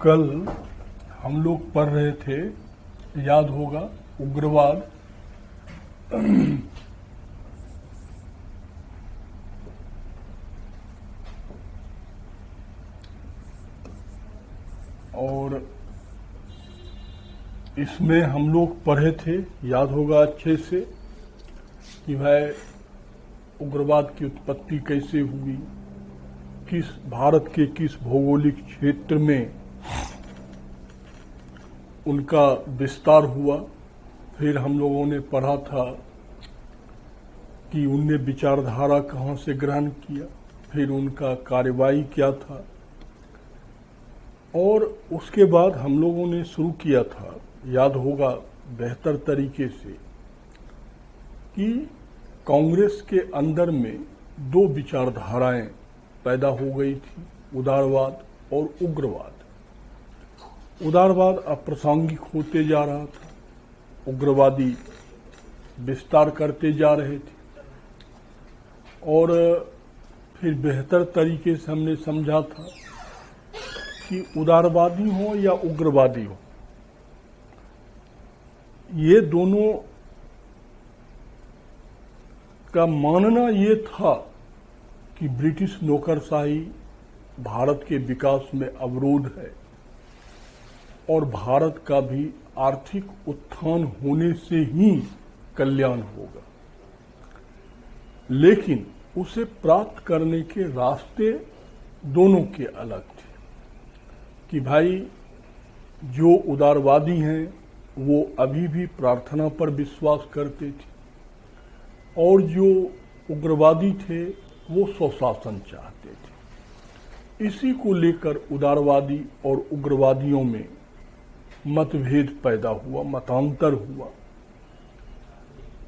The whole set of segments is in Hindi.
कल हम लोग पढ़ रहे थे, याद होगा, उग्रवाद। और इसमें हम लोग पढ़े थे, याद होगा अच्छे से, कि भाई उग्रवाद की उत्पत्ति कैसे हुई, किस भारत के किस भौगोलिक क्षेत्र में उनका विस्तार हुआ। फिर हम लोगों ने पढ़ा था कि उनने विचारधारा कहाँ से ग्रहण किया, फिर उनका कार्रवाई क्या था। और उसके बाद हम लोगों ने शुरू किया था, याद होगा बेहतर तरीके से, कि कांग्रेस के अंदर में दो विचारधाराएं पैदा हो गई थी, उदारवाद और उग्रवाद। उदारवाद अप्रासंगिक होते जा रहा था, उग्रवादी विस्तार करते जा रहे थे। और फिर बेहतर तरीके से हमने समझा था कि उदारवादी हो या उग्रवादी हो, ये दोनों का मानना ये था कि ब्रिटिश नौकरशाही भारत के विकास में अवरोध है और भारत का भी आर्थिक उत्थान होने से ही कल्याण होगा। लेकिन उसे प्राप्त करने के रास्ते दोनों के अलग थे। कि भाई जो उदारवादी हैं वो अभी भी प्रार्थना पर विश्वास करते थे, और जो उग्रवादी थे वो स्वशासन चाहते थे। इसी को लेकर उदारवादी और उग्रवादियों में मतभेद पैदा हुआ, मतांतर हुआ।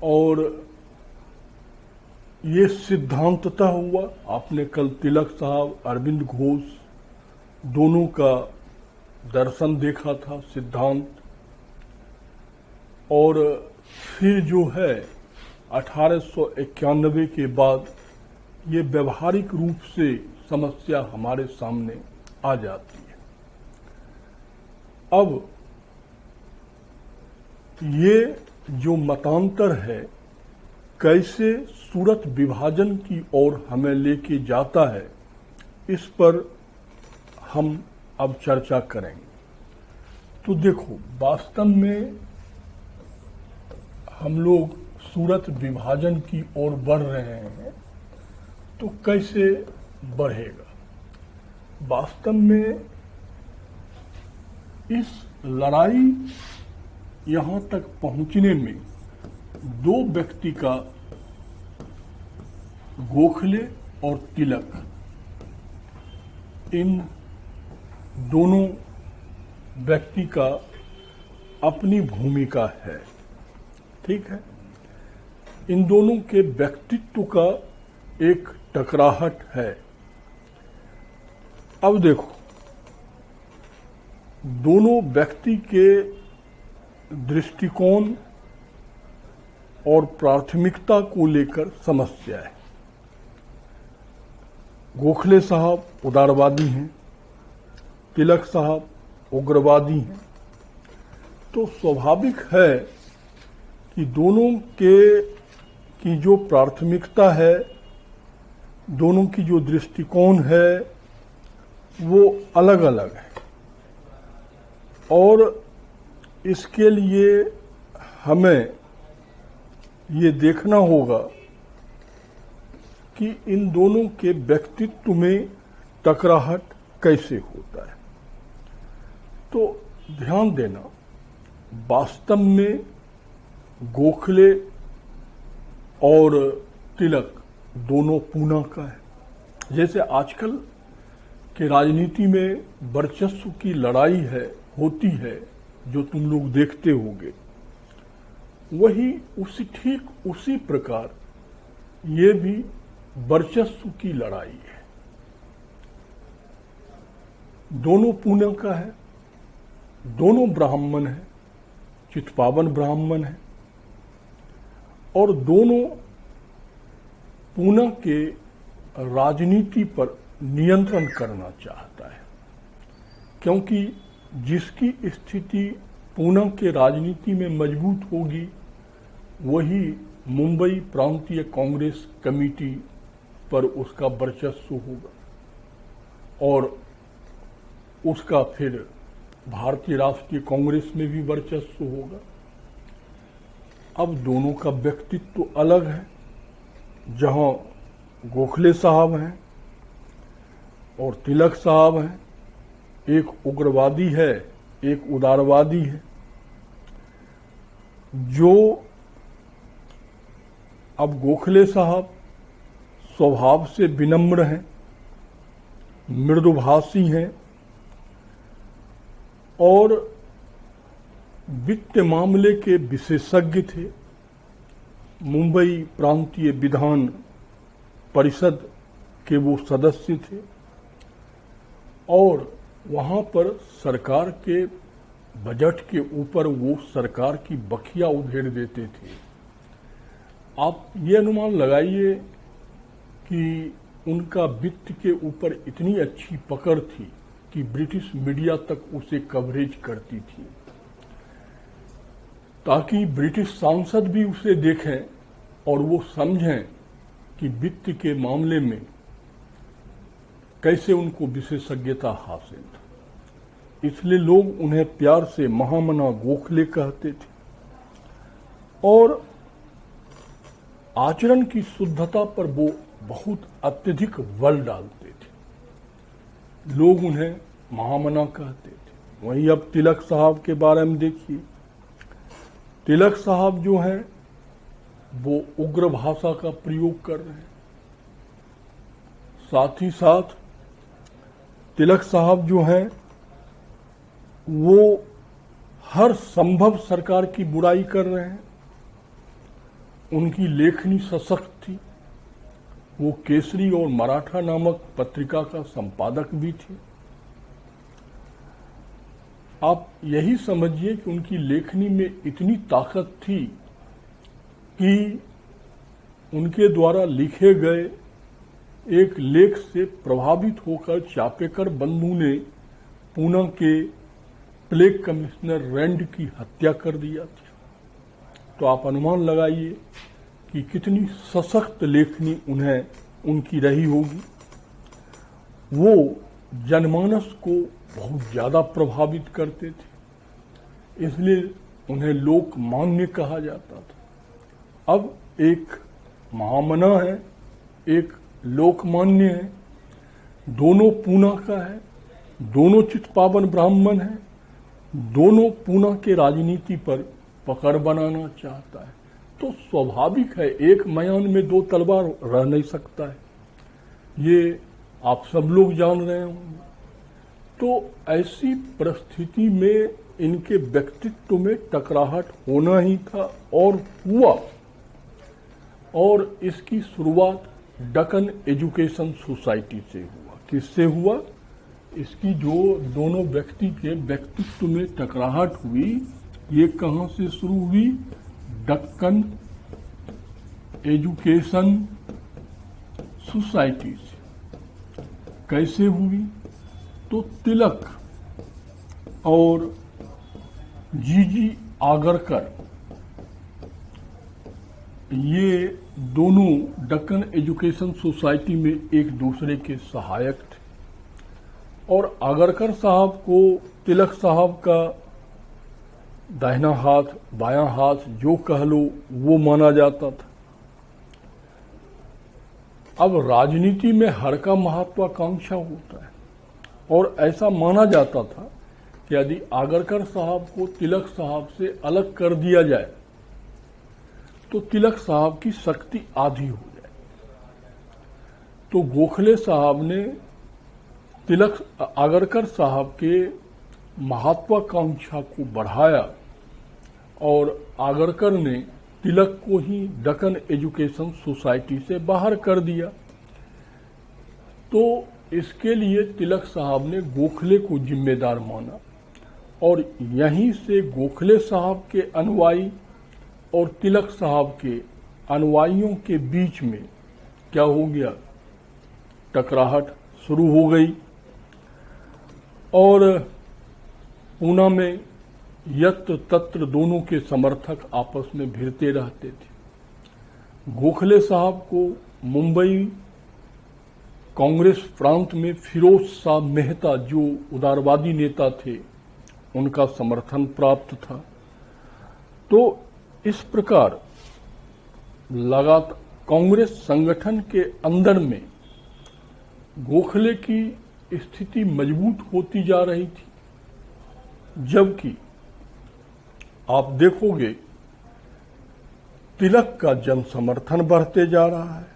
और ये सिद्धांततः हुआ। आपने कल तिलक साहब, अरविंद घोष दोनों का दर्शन देखा था, सिद्धांत। और फिर जो है 1891 के बाद ये व्यवहारिक रूप से समस्या हमारे सामने आ जाती है। अब ये जो मतांतर है कैसे सूरत विभाजन की ओर हमें लेके जाता है, इस पर हम अब चर्चा करेंगे। तो देखो, वास्तव में हम लोग सूरत विभाजन की ओर बढ़ रहे हैं, तो कैसे बढ़ेगा? वास्तव में इस लड़ाई यहां तक पहुंचने में दो व्यक्ति का, गोखले और तिलक, इन दोनों व्यक्ति का अपनी भूमिका है। ठीक है, इन दोनों के व्यक्तित्व का एक टकराहट है। अब देखो, दोनों व्यक्ति के दृष्टिकोण और प्राथमिकता को लेकर समस्या है। गोखले साहब उदारवादी हैं, तिलक साहब उग्रवादी हैं। तो स्वाभाविक है कि दोनों की जो प्राथमिकता है, दोनों की जो दृष्टिकोण है, वो अलग अलग है। और इसके लिए हमें ये देखना होगा कि इन दोनों के व्यक्तित्व में टकराहट कैसे होता है। तो ध्यान देना, वास्तव में गोखले और तिलक दोनों पूना का है। जैसे आजकल के राजनीति में वर्चस्व की लड़ाई है, होती है, जो तुम लोग देखते होगे, वही ठीक उसी प्रकार ये भी वर्चस्व की लड़ाई है। दोनों पूना का है, दोनों ब्राह्मण हैं, चितपावन ब्राह्मण हैं, और दोनों पूना के राजनीति पर नियंत्रण करना चाहता है। क्योंकि जिसकी स्थिति पूना के राजनीति में मजबूत होगी वही मुंबई प्रांतीय कांग्रेस कमेटी पर उसका वर्चस्व होगा और उसका फिर भारतीय राष्ट्रीय कांग्रेस में भी वर्चस्व होगा। अब दोनों का व्यक्तित्व अलग है। जहां गोखले साहब हैं और तिलक साहब हैं, एक उग्रवादी है एक उदारवादी है। जो अब गोखले साहब स्वभाव से विनम्र हैं, मृदुभाषी हैं और वित्त मामले के विशेषज्ञ थे। मुंबई प्रांतीय विधान परिषद के वो सदस्य थे और वहां पर सरकार के बजट के ऊपर वो सरकार की बखिया उधेड़ देते थे। आप ये अनुमान लगाइए कि उनका वित्त के ऊपर इतनी अच्छी पकड़ थी कि ब्रिटिश मीडिया तक उसे कवरेज करती थी, ताकि ब्रिटिश सांसद भी उसे देखें और वो समझें कि वित्त के मामले में कैसे उनको विशेषज्ञता हासिल था। इसलिए लोग उन्हें प्यार से महामना गोखले कहते थे और आचरण की शुद्धता पर वो बहुत अत्यधिक बल डालते थे। लोग उन्हें महामना कहते थे। वहीं अब तिलक साहब के बारे में देखिए। तिलक साहब जो हैं वो उग्र भाषा का प्रयोग कर रहे हैं। साथ ही साथ तिलक साहब जो हैं वो हर संभव सरकार की बुराई कर रहे हैं। उनकी लेखनी सशक्त थी। वो केसरी और मराठा नामक पत्रिका का संपादक भी थे। आप यही समझिए कि उनकी लेखनी में इतनी ताकत थी कि उनके द्वारा लिखे गए एक लेख से प्रभावित होकर चापेकर बंधु ने पूना के प्लेग कमिश्नर रैंड की हत्या कर दिया था। तो आप अनुमान लगाइए कि कितनी सशक्त लेखनी उनकी रही होगी। वो जनमानस को बहुत ज्यादा प्रभावित करते थे, इसलिए उन्हें लोकमान्य कहा जाता था। अब एक महामना है, एक लोकमान्य है, दोनों पूना का है, दोनों चित्पावन ब्राह्मण हैं, दोनों पूना के राजनीति पर पकड़ बनाना चाहता है। तो स्वाभाविक है, एक मयान में दो तलवार रह नहीं सकता है। ये आप सब लोग जान रहे होंगे। तो ऐसी परिस्थिति में इनके व्यक्तित्व में टकराहट होना ही था और हुआ। और इसकी शुरुआत डकन एजुकेशन सोसाइटी से हुआ। किससे हुआ? इसकी जो दोनों व्यक्ति के व्यक्तित्व में टकराहट हुई, ये कहां से शुरू हुई? डक्कन एजुकेशन सोसाइटी से। कैसे हुई? तो तिलक और जीजी आगरकर ये दोनों डक्कन एजुकेशन सोसाइटी में एक दूसरे के सहायक थे और आगरकर साहब को तिलक साहब का दाहिना हाथ बायां हाथ जो कह लो वो माना जाता था। अब राजनीति में हर का महत्वाकांक्षा होता है और ऐसा माना जाता था कि यदि आगरकर साहब को तिलक साहब से अलग कर दिया जाए तो तिलक साहब की शक्ति आधी हो जाए। तो गोखले साहब ने तिलक आगरकर साहब के महत्वाकांक्षा को बढ़ाया और आगरकर ने तिलक को ही डकन एजुकेशन सोसाइटी से बाहर कर दिया। तो इसके लिए तिलक साहब ने गोखले को जिम्मेदार माना और यहीं से गोखले साहब के अनुयायी और तिलक साहब के अनुयायियों के बीच में क्या हो गया? टकराहट शुरू हो गई। और पूना में यत्र तत्र दोनों के समर्थक आपस में भिड़ते रहते थे। गोखले साहब को मुंबई कांग्रेस प्रांत में फिरोज शाह मेहता जो उदारवादी नेता थे उनका समर्थन प्राप्त था। तो इस प्रकार लगातार कांग्रेस संगठन के अंदर में गोखले की स्थिति मजबूत होती जा रही थी, जबकि आप देखोगे तिलक का जन समर्थन बढ़ते जा रहा है।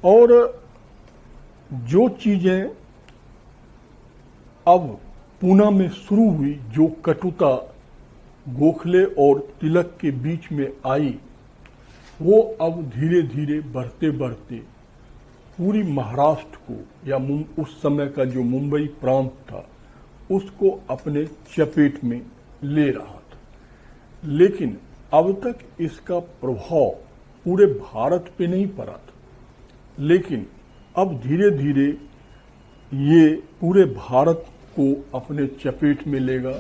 और जो चीजें अब पूना में शुरू हुई, जो कटुता गोखले और तिलक के बीच में आई, वो अब धीरे धीरे बढ़ते बढ़ते पूरी महाराष्ट्र को या उस समय का जो मुंबई प्रांत था उसको अपने चपेट में ले रहा था। लेकिन अब तक इसका प्रभाव पूरे भारत पे नहीं पड़ा था, लेकिन अब धीरे धीरे ये पूरे भारत को अपने चपेट में लेगा।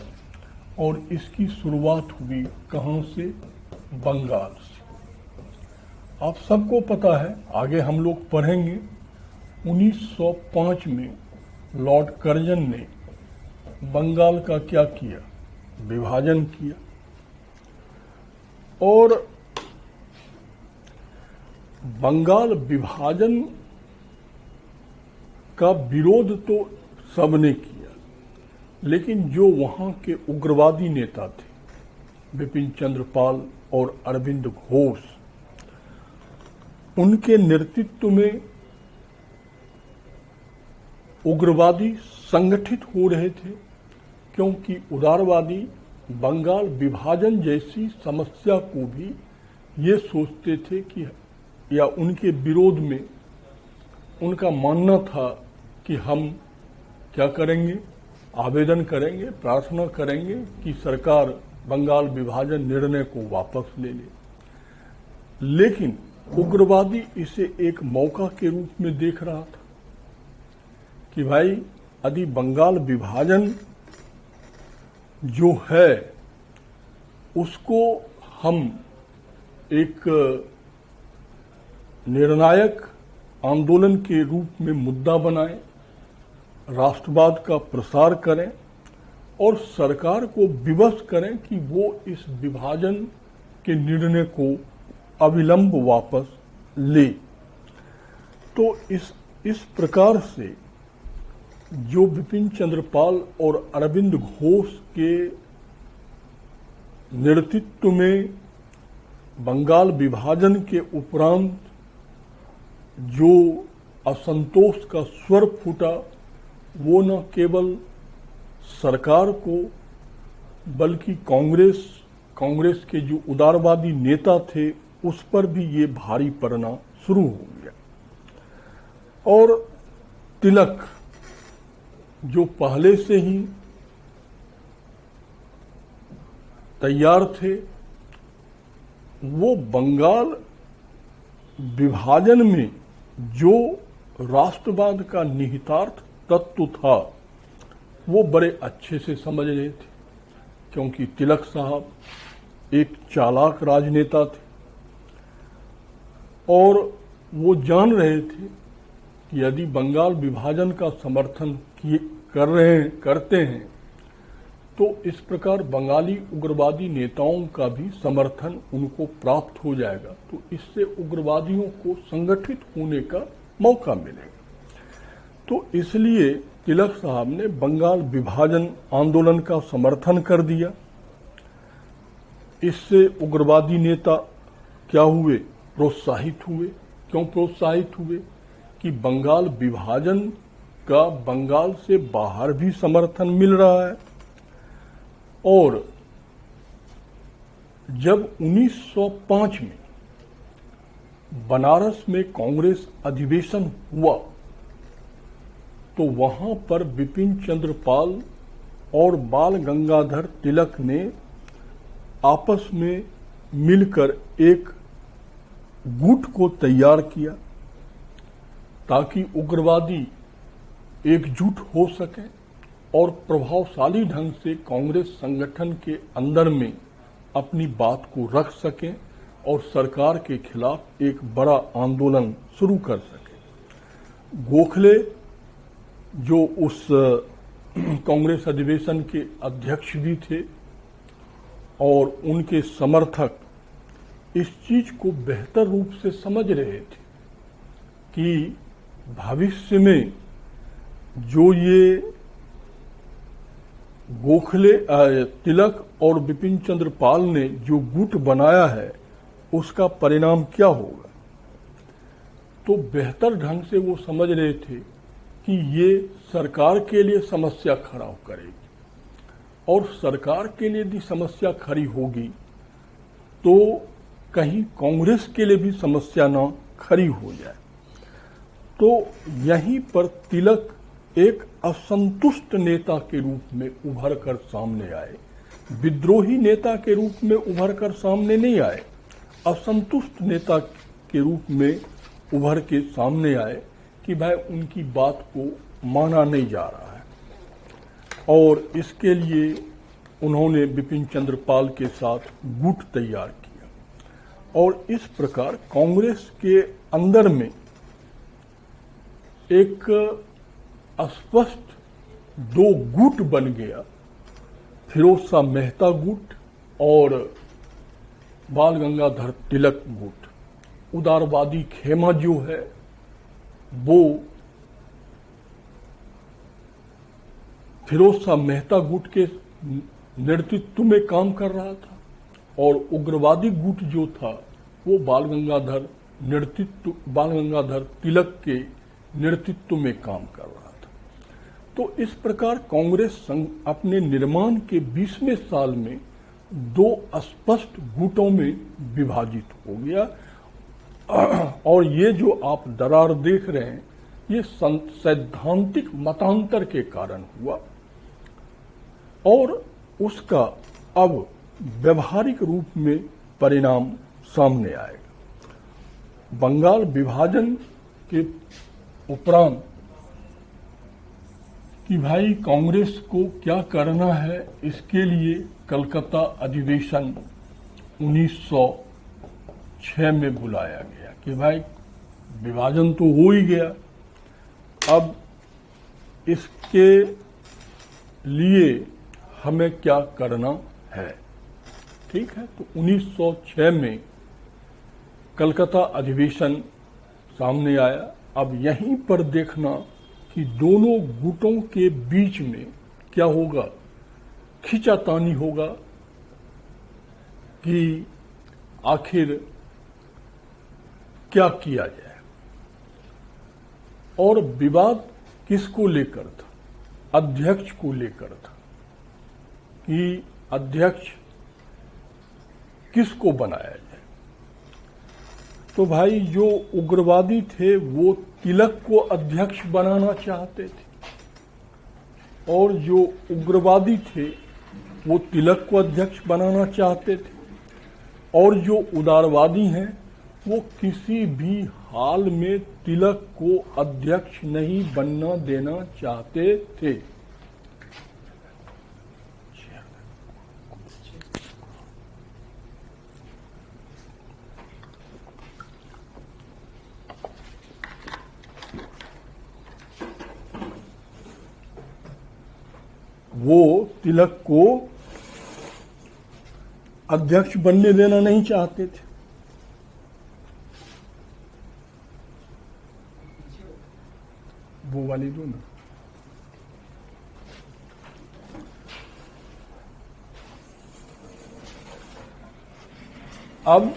और इसकी शुरुआत हुई कहां से? बंगाल से। आप सबको पता है, आगे हम लोग पढ़ेंगे, 1905 में लॉर्ड कर्जन ने बंगाल का क्या किया? विभाजन किया। और बंगाल विभाजन का विरोध तो सबने किया, लेकिन जो वहां के उग्रवादी नेता थे बिपिन चंद्र पाल और अरविंद घोष, उनके नेतृत्व में उग्रवादी संगठित हो रहे थे, क्योंकि उदारवादी बंगाल विभाजन जैसी समस्या को भी ये सोचते थे कि, या उनके विरोध में उनका मानना था कि हम क्या करेंगे? आवेदन करेंगे, प्रार्थना करेंगे कि सरकार बंगाल विभाजन निर्णय को वापस ले ले। लेकिन उग्रवादी इसे एक मौका के रूप में देख रहा था कि भाई यदि बंगाल विभाजन जो है उसको हम एक निर्णायक आंदोलन के रूप में मुद्दा बनाएं, राष्ट्रवाद का प्रसार करें और सरकार को विवश करें कि वो इस विभाजन के निर्णय को अविलंब वापस ले। तो इस प्रकार से जो बिपिन चंद्र पाल और अरविंद घोष के नेतृत्व में बंगाल विभाजन के उपरांत जो असंतोष का स्वर फूटा, वो न केवल सरकार को बल्कि कांग्रेस के जो उदारवादी नेता थे उस पर भी ये भारी पड़ना शुरू हो गया। और तिलक जो पहले से ही तैयार थे, वो बंगाल विभाजन में जो राष्ट्रवाद का निहितार्थ तत्व था वो बड़े अच्छे से समझ रहे थे, क्योंकि तिलक साहब एक चालाक राजनेता थे और वो जान रहे थे कि यदि बंगाल विभाजन का समर्थन करते हैं तो इस प्रकार बंगाली उग्रवादी नेताओं का भी समर्थन उनको प्राप्त हो जाएगा, तो इससे उग्रवादियों को संगठित होने का मौका मिलेगा। तो इसलिए तिलक साहब ने बंगाल विभाजन आंदोलन का समर्थन कर दिया। इससे उग्रवादी नेता क्या हुए? प्रोत्साहित हुए। क्यों प्रोत्साहित हुए? कि बंगाल विभाजन का बंगाल से बाहर भी समर्थन मिल रहा है। और जब 1905 में बनारस में कांग्रेस अधिवेशन हुआ तो वहां पर बिपिन चंद्र पाल और बाल गंगाधर तिलक ने आपस में मिलकर एक गुट को तैयार किया ताकि उग्रवादी एकजुट हो सके और प्रभावशाली ढंग से कांग्रेस संगठन के अंदर में अपनी बात को रख सकें और सरकार के खिलाफ एक बड़ा आंदोलन शुरू कर सकें। गोखले जो उस कांग्रेस अधिवेशन के अध्यक्ष भी थे और उनके समर्थक इस चीज को बेहतर रूप से समझ रहे थे कि भविष्य में जो ये गोखले तिलक और बिपिन चंद्र पाल ने जो गुट बनाया है उसका परिणाम क्या होगा। तो बेहतर ढंग से वो समझ रहे थे कि ये सरकार के लिए समस्या खड़ा करेगी और सरकार के लिए यदि समस्या खड़ी होगी तो कहीं कांग्रेस के लिए भी समस्या न खड़ी हो जाए। तो यहीं पर तिलक एक असंतुष्ट नेता के रूप में उभर कर सामने आए, विद्रोही नेता के रूप में उभर कर सामने नहीं आए, असंतुष्ट नेता के रूप में उभर के सामने आए कि भाई उनकी बात को माना नहीं जा रहा है। और इसके लिए उन्होंने बिपिन चंद्र पाल के साथ गुट तैयार किया और इस प्रकार कांग्रेस के अंदर में एक स्पष्ट दो गुट बन गया, फिरोज शाह मेहता गुट और बाल गंगाधर तिलक गुट। उदारवादी खेमा जो है वो फिरोज शाह मेहता गुट के नेतृत्व में काम कर रहा था और उग्रवादी गुट जो था वो बाल गंगाधर तिलक के नेतृत्व में काम कर रहा था। तो इस प्रकार कांग्रेस अपने निर्माण के 20वें साल में दो स्पष्ट गुटों में विभाजित हो गया और ये जो आप दरार देख रहे हैं ये सैद्धांतिक मतांतर के कारण हुआ और उसका अब व्यवहारिक रूप में परिणाम सामने आएगा। बंगाल विभाजन के उपरांत कि भाई कांग्रेस को क्या करना है, इसके लिए कलकत्ता अधिवेशन 1906 में बुलाया गया कि भाई विभाजन तो हो ही गया, अब इसके लिए हमें क्या करना है। ठीक है, तो 1906 में कलकत्ता अधिवेशन सामने आया। अब यहीं पर देखना कि दोनों गुटों के बीच में क्या होगा, खींचातानी होगा कि आखिर क्या किया जाए। और विवाद किसको लेकर था, अध्यक्ष को लेकर था कि अध्यक्ष किसको बनाया जाए। तो भाई जो उग्रवादी थे वो तिलक को अध्यक्ष बनाना चाहते थे और जो उग्रवादी थे वो तिलक को अध्यक्ष बनाना चाहते थे और जो उदारवादी हैं वो किसी भी हाल में तिलक को अध्यक्ष नहीं बनना देना चाहते थे। वो तिलक को अध्यक्ष बनने देना नहीं चाहते थे। वो वाली दो ना। अब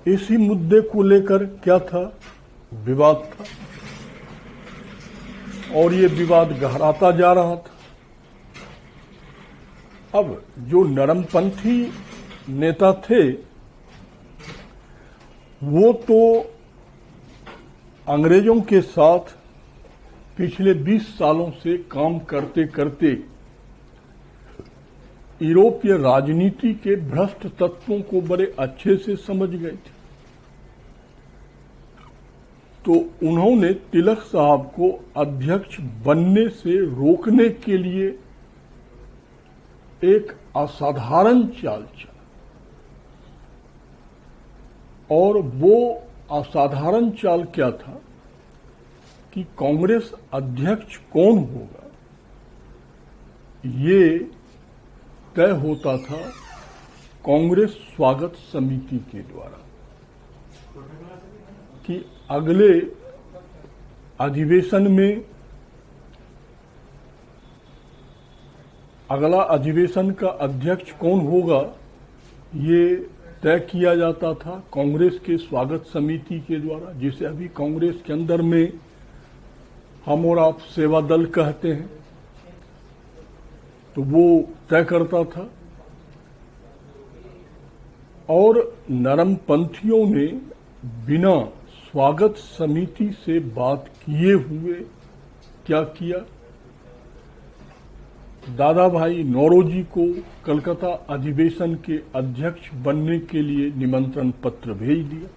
इसी मुद्दे को लेकर क्या था, विवाद था और ये विवाद गहराता जा रहा था। अब जो नरमपंथी नेता थे वो तो अंग्रेजों के साथ पिछले 20 सालों से काम करते करते यूरोपीय राजनीति के भ्रष्ट तत्वों को बड़े अच्छे से समझ गए थे तो उन्होंने तिलक साहब को अध्यक्ष बनने से रोकने के लिए एक असाधारण चाल चला, और वो असाधारण चाल क्या था कि कांग्रेस अध्यक्ष कौन होगा ये तय होता था कांग्रेस स्वागत समिति के द्वारा, कि अगले अधिवेशन में, अगला अधिवेशन का अध्यक्ष कौन होगा ये तय किया जाता था कांग्रेस के स्वागत समिति के द्वारा, जिसे अभी कांग्रेस के अंदर में हम और आप सेवा दल कहते हैं। तो वो तय करता था, और नरमपंथियों ने बिना स्वागत समिति से बात किए हुए क्या किया, दादा भाई नौरोजी को कलकत्ता अधिवेशन के अध्यक्ष बनने के लिए निमंत्रण पत्र भेज दिया,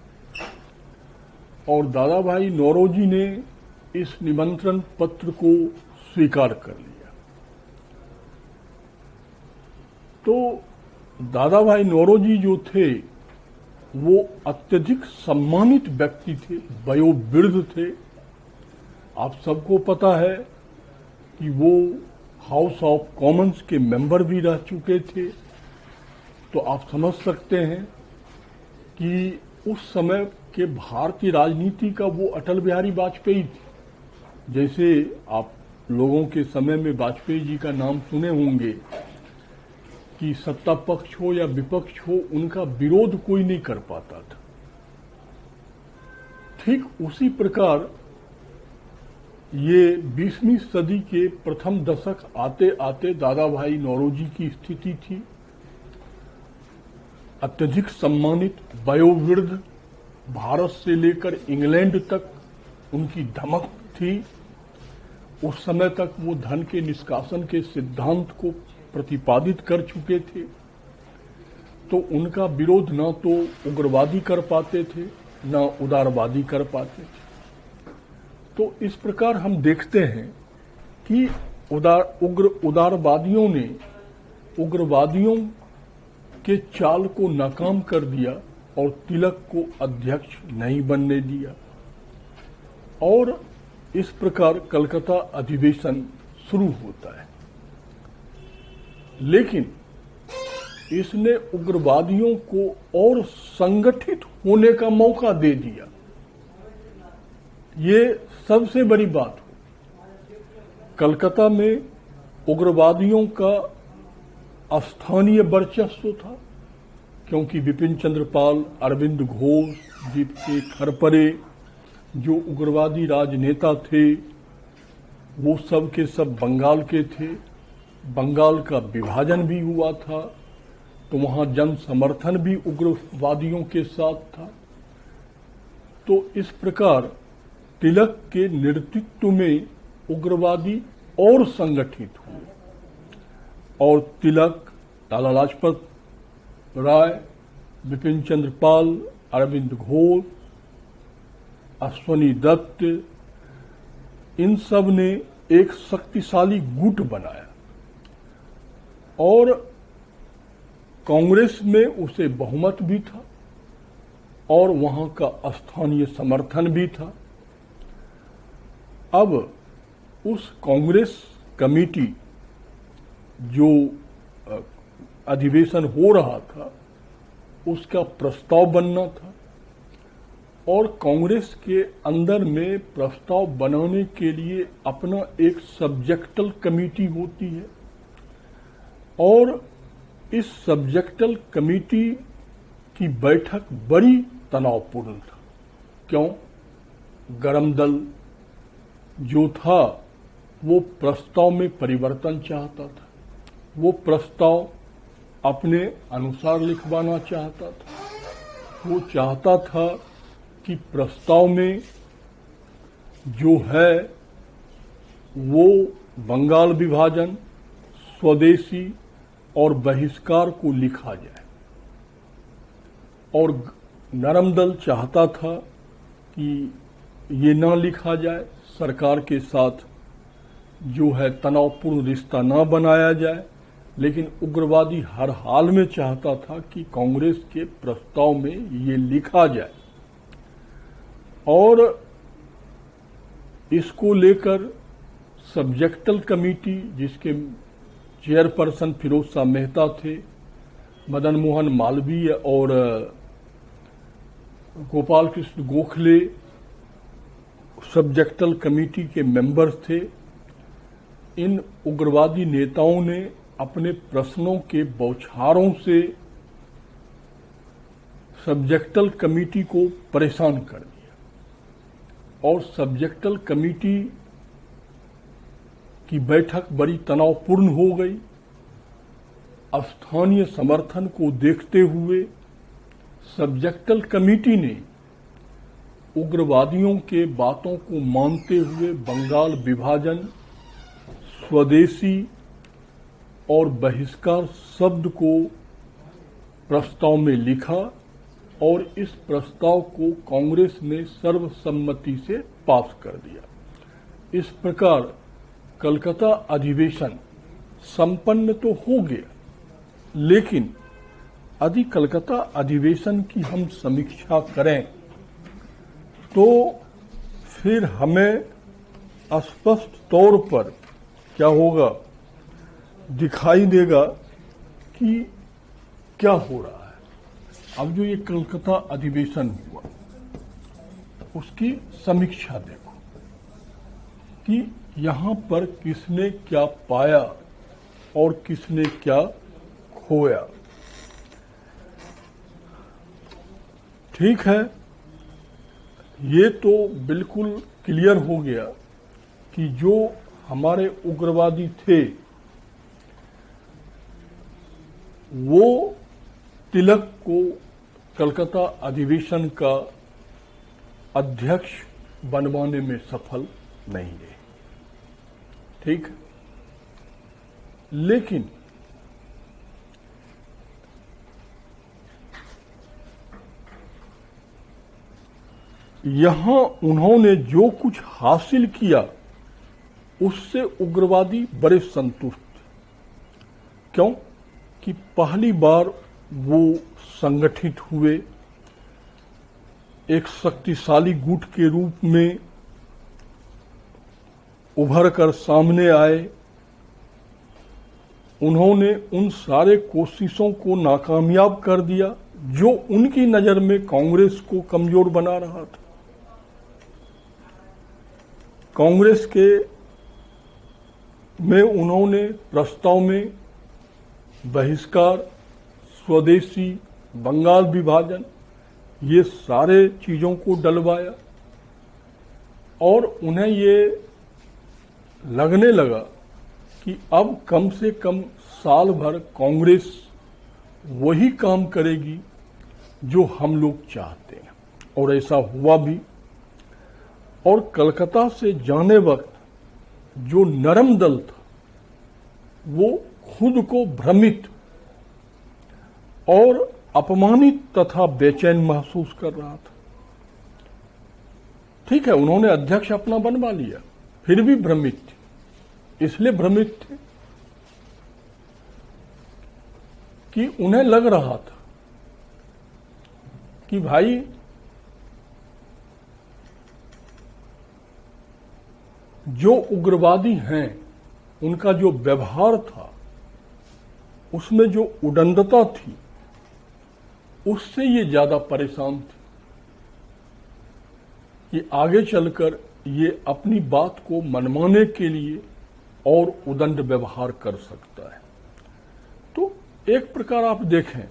और दादा भाई नौरोजी ने इस निमंत्रण पत्र को स्वीकार कर लिया। तो दादा भाई नौरोजी जो थे वो अत्यधिक सम्मानित व्यक्ति थे, वयोवृद्ध थे। आप सबको पता है कि वो हाउस ऑफ कॉमन्स के मेंबर भी रह चुके थे। तो आप समझ सकते हैं कि उस समय के भारतीय राजनीति का वो अटल बिहारी वाजपेयी थे। जैसे आप लोगों के समय में वाजपेयी जी का नाम सुने होंगे कि सत्ता पक्ष हो या विपक्ष हो, उनका विरोध कोई नहीं कर पाता था। ठीक उसी प्रकार ये 20वीं सदी के प्रथम दशक आते आते दादा भाई नौरोजी की स्थिति थी। अत्यधिक सम्मानित, वयोवृद्ध, भारत से लेकर इंग्लैंड तक उनकी धमक थी। उस समय तक वो धन के निष्कासन के सिद्धांत को प्रतिपादित कर चुके थे। तो उनका विरोध न तो उग्रवादी कर पाते थे, न उदारवादी कर पाते थे। तो इस प्रकार हम देखते हैं कि उदारवादियों ने उग्रवादियों के चाल को नाकाम कर दिया और तिलक को अध्यक्ष नहीं बनने दिया, और इस प्रकार कलकत्ता अधिवेशन शुरू होता है। लेकिन इसने उग्रवादियों को और संगठित होने का मौका दे दिया। ये सबसे बड़ी बात हो। कलकत्ता में उग्रवादियों का स्थानीय वर्चस्व था, क्योंकि विपिन चंद्र पाल, अरविंद घोष, दीप्ति खरपरे जो उग्रवादी राजनेता थे वो सब के सब बंगाल के थे। बंगाल का विभाजन भी हुआ था, तो वहां जन समर्थन भी उग्रवादियों के साथ था। तो इस प्रकार तिलक के नेतृत्व में उग्रवादी और संगठित हुए, और तिलक, लाला लाजपत राय, विपिन चंद्र पाल, अरविंद घोष, अश्वनी दत्त, इन सब ने एक शक्तिशाली गुट बनाया, और कांग्रेस में उसे बहुमत भी था और वहां का स्थानीय समर्थन भी था। अब उस कांग्रेस कमेटी जो अधिवेशन हो रहा था उसका प्रस्ताव बनना था, और कांग्रेस के अंदर में प्रस्ताव बनाने के लिए अपना एक सब्जेक्टल कमेटी होती है, और इस सब्जेक्टल कमेटी की बैठक बड़ी तनावपूर्ण था। क्यों? गरम दल जो था वो प्रस्ताव में परिवर्तन चाहता था, वो प्रस्ताव अपने अनुसार लिखवाना चाहता था। वो चाहता था कि प्रस्ताव में जो है वो बंगाल विभाजन, स्वदेशी और बहिष्कार को लिखा जाए, और नरम दल चाहता था कि ये ना लिखा जाए, सरकार के साथ जो है तनावपूर्ण रिश्ता ना बनाया जाए, लेकिन उग्रवादी हर हाल में चाहता था कि कांग्रेस के प्रस्ताव में ये लिखा जाए। और इसको लेकर सब्जेक्टल कमेटी, जिसके चेयरपर्सन फिरोज शाह मेहता थे, मदन मोहन मालवीय और गोपाल कृष्ण गोखले सब्जेक्टल कमेटी के मेंबर्स थे। इन उग्रवादी नेताओं ने अपने प्रश्नों के बौछारों से सब्जेक्टल कमेटी को परेशान कर दिया और सब्जेक्टल कमेटी की बैठक बड़ी तनावपूर्ण हो गई। स्थानीय समर्थन को देखते हुए सब्जेक्टल कमेटी ने उग्रवादियों के बातों को मानते हुए बंगाल विभाजन, स्वदेशी और बहिष्कार शब्द को प्रस्ताव में लिखा और इस प्रस्ताव को कांग्रेस ने सर्वसम्मति से पास कर दिया। इस प्रकार कलकत्ता अधिवेशन संपन्न तो हो गया, लेकिन यदि कलकत्ता अधिवेशन की हम समीक्षा करें तो फिर हमें स्पष्ट तौर पर क्या होगा, दिखाई देगा कि क्या हो रहा है। अब जो ये कलकत्ता अधिवेशन हुआ उसकी समीक्षा देखो कि यहां पर किसने क्या पाया और किसने क्या खोया। ठीक है, ये तो बिल्कुल क्लियर हो गया कि जो हमारे उग्रवादी थे वो तिलक को कलकत्ता अधिवेशन का अध्यक्ष बनवाने में सफल नहीं रहे। ठीक, लेकिन यहां उन्होंने जो कुछ हासिल किया उससे उग्रवादी बड़े संतुष्ट थे। क्यों? कि पहली बार वो संगठित हुए, एक शक्तिशाली गुट के रूप में उभर कर सामने आए। उन्होंने उन सारे कोशिशों को नाकामयाब कर दिया जो उनकी नजर में कांग्रेस को कमजोर बना रहा था। कांग्रेस के में उन्होंने प्रस्ताव में बहिष्कार, स्वदेशी, बंगाल विभाजन, ये सारे चीजों को डलवाया और उन्हें ये लगने लगा कि अब कम से कम साल भर कांग्रेस वही काम करेगी जो हम लोग चाहते हैं, और ऐसा हुआ भी। और कलकत्ता से जाने वक्त जो नरम दल था वो खुद को भ्रमित और अपमानित तथा बेचैन महसूस कर रहा था। ठीक है, उन्होंने अध्यक्ष अपना बनवा लिया, फिर भी भ्रमित थे। इसलिए भ्रमित थे कि उन्हें लग रहा था कि भाई जो उग्रवादी हैं उनका जो व्यवहार था उसमें जो उदंडता थी उससे ये ज्यादा परेशान थे कि आगे चलकर ये अपनी बात को मनवाने के लिए और उदंड व्यवहार कर सकता है। तो एक प्रकार आप देखें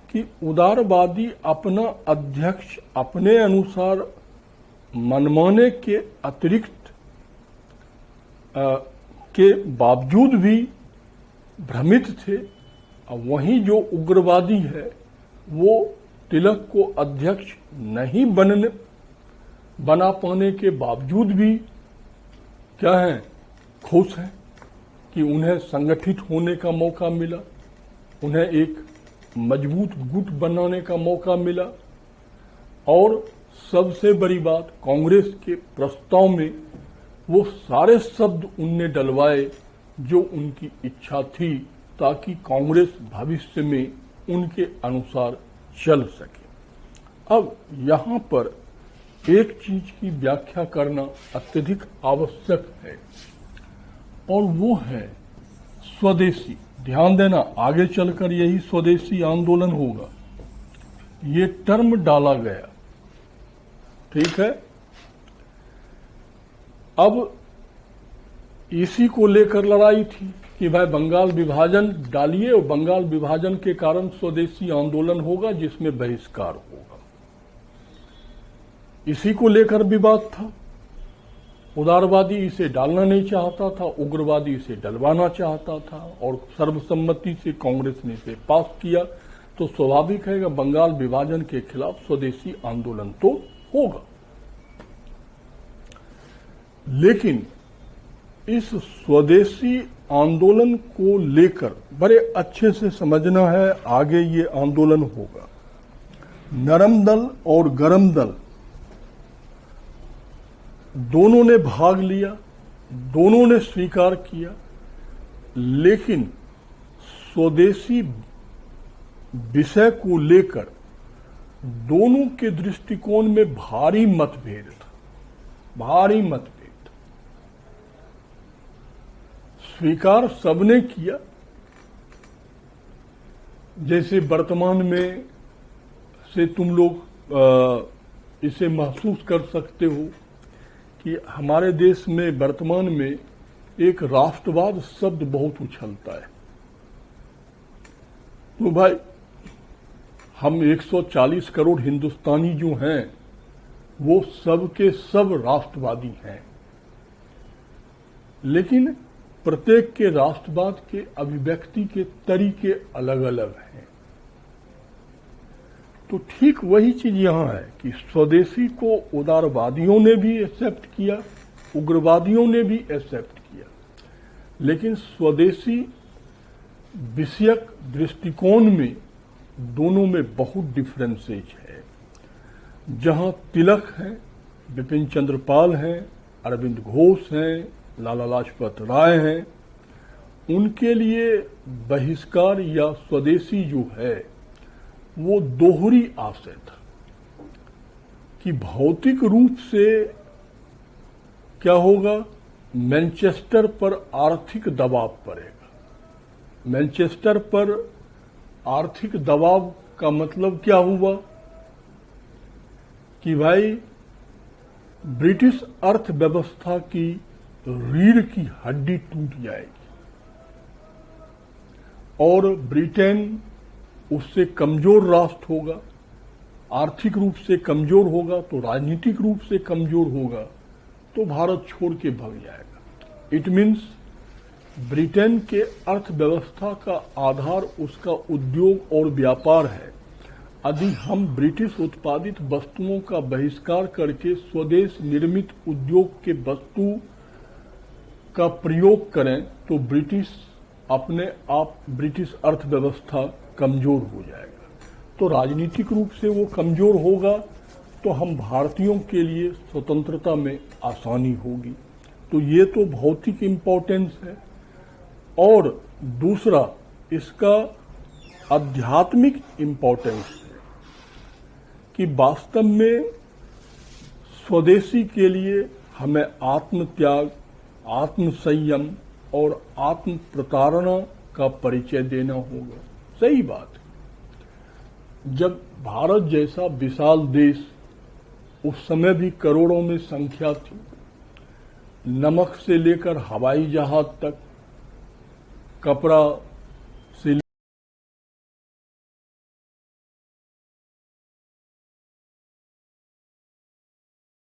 कि उदारवादी अपना अध्यक्ष अपने अनुसार मनवाने के अतिरिक्त के बावजूद भी भ्रमित थे, वहीं जो उग्रवादी है वो तिलक को अध्यक्ष नहीं बना पाने के बावजूद भी क्या है, खुश हैं कि उन्हें संगठित होने का मौका मिला, उन्हें एक मजबूत गुट बनाने का मौका मिला और सबसे बड़ी बात, कांग्रेस के प्रस्ताव में वो सारे शब्द उनने डलवाए जो उनकी इच्छा थी, ताकि कांग्रेस भविष्य में उनके अनुसार चल सके। अब यहां पर एक चीज की व्याख्या करना अत्यधिक आवश्यक है, और वो है स्वदेशी। ध्यान देना, आगे चलकर यही स्वदेशी आंदोलन होगा। ये टर्म डाला गया, ठीक है। अब इसी को लेकर लड़ाई थी कि भाई बंगाल विभाजन डालिए, और बंगाल विभाजन के कारण स्वदेशी आंदोलन होगा जिसमें बहिष्कार होगा। इसी को लेकर विवाद था। उदारवादी इसे डालना नहीं चाहता था, उग्रवादी इसे डलवाना चाहता था, और सर्वसम्मति से कांग्रेस ने इसे पास किया। तो स्वाभाविक है कि बंगाल विभाजन के खिलाफ स्वदेशी आंदोलन तो होगा। लेकिन इस स्वदेशी आंदोलन को लेकर बड़े अच्छे से समझना है, आगे ये आंदोलन होगा। नरम दल और गरम दल दोनों ने भाग लिया, दोनों ने स्वीकार किया, लेकिन स्वदेशी विषय को लेकर दोनों के दृष्टिकोण में भारी मतभेद था, भारी मतभेद। स्वीकार सबने किया। जैसे वर्तमान में से तुम लोग इसे महसूस कर सकते हो कि हमारे देश में वर्तमान में एक राष्ट्रवाद शब्द बहुत उछलता है। तो भाई हम 140 करोड़ हिंदुस्तानी जो हैं वो सब के सब राष्ट्रवादी हैं, लेकिन प्रत्येक के राष्ट्रवाद के अभिव्यक्ति के तरीके अलग अलग हैं। तो ठीक वही चीज यहां है कि स्वदेशी को उदारवादियों ने भी एक्सेप्ट किया, उग्रवादियों ने भी एक्सेप्ट किया, लेकिन स्वदेशी विषयक दृष्टिकोण में दोनों में बहुत डिफरेंसेज है। जहां तिलक हैं, विपिन चंद्र पाल हैं, अरविंद घोष हैं, लाला लाजपत राय हैं, उनके लिए बहिष्कार या स्वदेशी जो है वो दोहरी आशय था कि भौतिक रूप से क्या होगा, मैनचेस्टर पर आर्थिक दबाव पड़ेगा। मैनचेस्टर पर आर्थिक दबाव का मतलब क्या हुआ कि भाई ब्रिटिश अर्थव्यवस्था की रीढ़ की हड्डी टूट जाएगी और ब्रिटेन उससे कमजोर राष्ट्र होगा, आर्थिक रूप से कमजोर होगा तो राजनीतिक रूप से कमजोर होगा, तो भारत छोड़ के भाग जाएगा। इट मीन्स ब्रिटेन के अर्थव्यवस्था का आधार उसका उद्योग और व्यापार है। यदि हम ब्रिटिश उत्पादित वस्तुओं का बहिष्कार करके स्वदेश निर्मित उद्योग के वस्तु का प्रयोग करें तो ब्रिटिश अर्थव्यवस्था कमजोर हो जाएगा। तो राजनीतिक रूप से वो कमजोर होगा तो हम भारतीयों के लिए स्वतंत्रता में आसानी होगी। तो ये तो भौतिक इंपॉर्टेंस है। और दूसरा इसका आध्यात्मिक इंपॉर्टेंस है कि वास्तव में स्वदेशी के लिए हमें आत्मत्याग, आत्मसंयम और आत्म प्रतारणा का परिचय देना होगा। सही बात है। जब भारत जैसा विशाल देश, उस समय भी करोड़ों में संख्या थी, नमक से लेकर हवाई जहाज तक, कपड़ा से